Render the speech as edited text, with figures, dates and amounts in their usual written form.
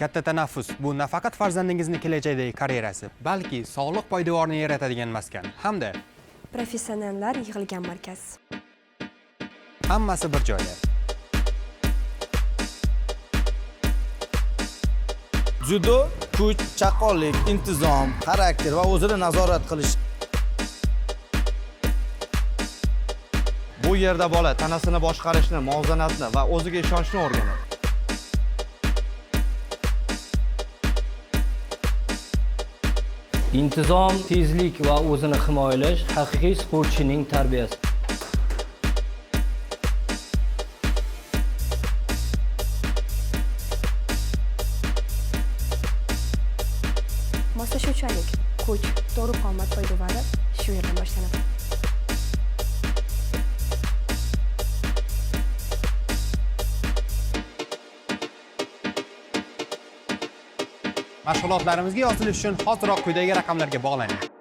Katta tanaffus bu nafaqat farzandingizning kelajakdagi karyerasi, balki sog'liq poydevorini yaratadigan maskan hamda Professionallar yig'ilgan markaz. hammasi bir joyda. Judo, kuch, chaqqonlik, intizom, xarakter va o'zini nazorat qilish. Bu yerda bola tanasini boshqarishni, muvozanatni va o'ziga ishonchni o'rganadi. Intizom, tezlik va o'zini himoyalash haqiqiy sportchining tarbiyasi. Moslashuvchanlik, kuch, to'g'ri qomat poydevori shu yerdan boshlanadi. Mashg'ulotlarimizga yozilish uchun hoziroq quyidagi raqamlarga bog'laning.